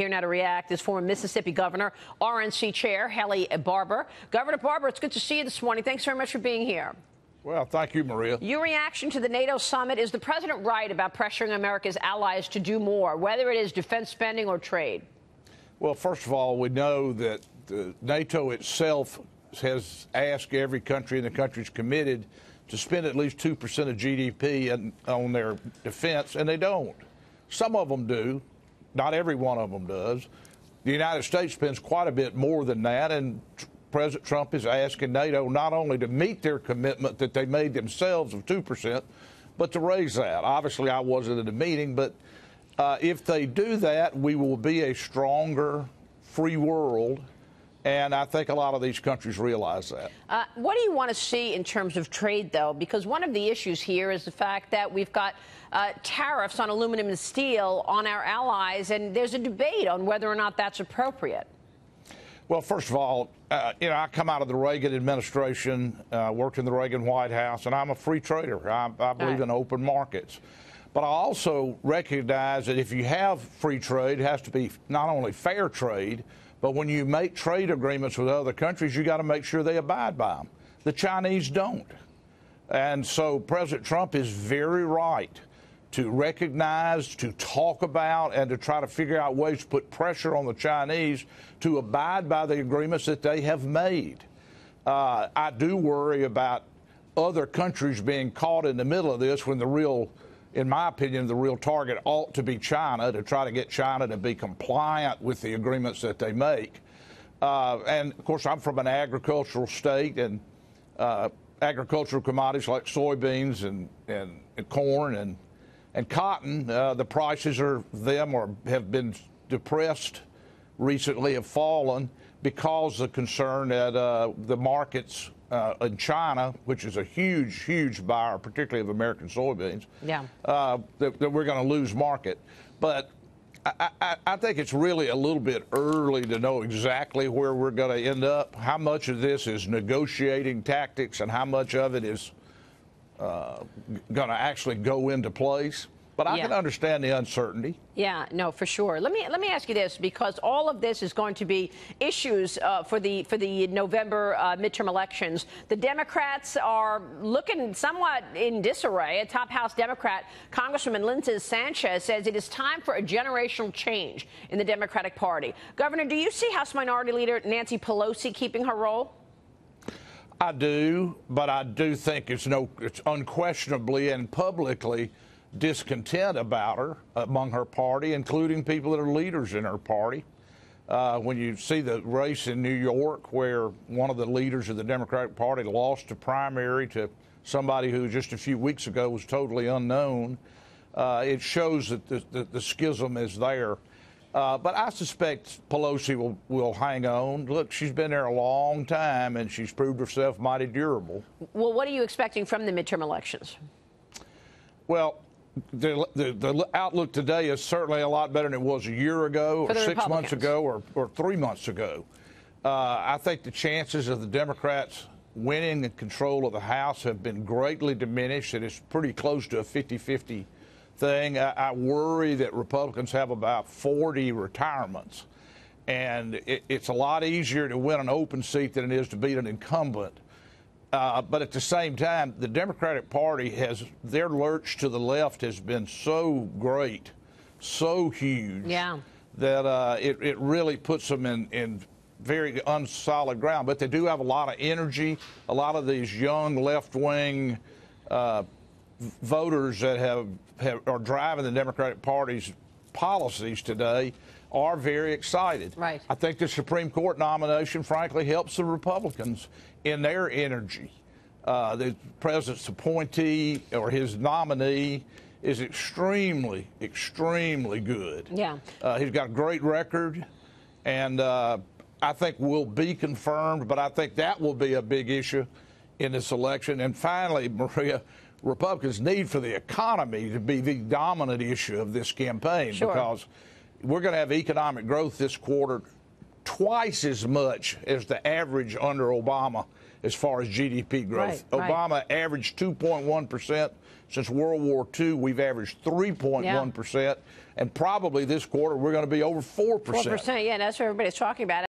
Here now to react is former Mississippi Governor, RNC Chair Haley Barbour. Governor Barbour, it's good to see you this morning. Thanks very much for being here. Well, thank you, Maria. Your reaction to the NATO summit: is the president right about pressuring America's allies to do more, whether it is defense spending or trade? Well, first of all, we know that NATO itself has asked every country, and the country's committed to spend at least 2% of GDP on their defense, and they don't. Some of them do. Not every one of them does. The United States spends quite a bit more than that, and President Trump is asking NATO not only to meet their commitment that they made themselves of 2%, but to raise that. Obviously, I wasn't at the meeting, but if they do that, we will be a stronger, free world. And I think a lot of these countries realize that. What do you want to see in terms of trade, though? Because one of the issues here is the fact that we've got tariffs on aluminum and steel on our allies, and there's a debate on whether or not that's appropriate. Well, first of all, I come out of the Reagan administration, worked in the Reagan White House, and I'm a free trader. I believe in open markets. But I also recognize that if you have free trade, it has to be not only fair trade, but when you make trade agreements with other countries, you got to make sure they abide by them. The Chinese don't. And so President Trump is very right to recognize, to talk about, and to try to figure out ways to put pressure on the Chinese to abide by the agreements that they have made. I do worry about other countries being caught in the middle of this when the real, in my opinion, the real target ought to be China, to try to get China to be compliant with the agreements that they make. And, of course, I'm from an agricultural state, and agricultural commodities like soybeans and corn and cotton, the prices have been depressed recently, have fallen because of the concern that the markets in China, which is a huge, huge buyer, particularly of American soybeans, that we're going to lose market. But I think it's really a little bit early to know exactly where we're going to end up. How much of this is negotiating tactics and how much of it is going to actually go into place. But I can understand the uncertainty. Yeah, no, for sure. Let me ask you this, because all of this is going to be issues for the November midterm elections. The Democrats are looking somewhat in disarray. A top House Democrat, Congresswoman Lindsay Sanchez, says it is time for a generational change in the Democratic Party. Governor, do you see House Minority Leader Nancy Pelosi keeping her role? I do, but I do think it's unquestionably and publicly discontent about her among her party, including people that are leaders in her party. When you see the race in New York, where one of the leaders of the Democratic Party lost a primary to somebody who just a few weeks ago was totally unknown, it shows that the schism is there. But I suspect Pelosi will hang on. Look, she's been there a long time, and she's proved herself mighty durable. Well, what are you expecting from the midterm elections? Well, the outlook today is certainly a lot better than it was a year ago, or 6 months ago, or 3 months ago. I think the chances of the Democrats winning the control of the House have been greatly diminished. It is pretty close to a 50-50 thing. I worry that Republicans have about 40 retirements, and it's a lot easier to win an open seat than it is to beat an incumbent. But at the same time, the Democratic Party their lurch to the left has been so great, so huge, that it really puts them in very unsolid ground. But they do have a lot of energy. A lot of these young left-wing voters that are driving the Democratic Party's policies today are very excited. Right. I think the Supreme Court nomination, frankly, helps the Republicans in their energy. The president's appointee or his nominee is extremely, extremely good. Yeah. He's got a great record, and I think will be confirmed, but I think that will be a big issue in this election. And finally, Maria, Republicans need for the economy to be the dominant issue of this campaign, because we're going to have economic growth this quarter twice as much as the average under Obama as far as GDP growth. Right, Obama averaged 2.1%. Since World War II, we've averaged 3.1%. And probably this quarter, we're going to be over 4%. 4%, yeah, that's what everybody's talking about.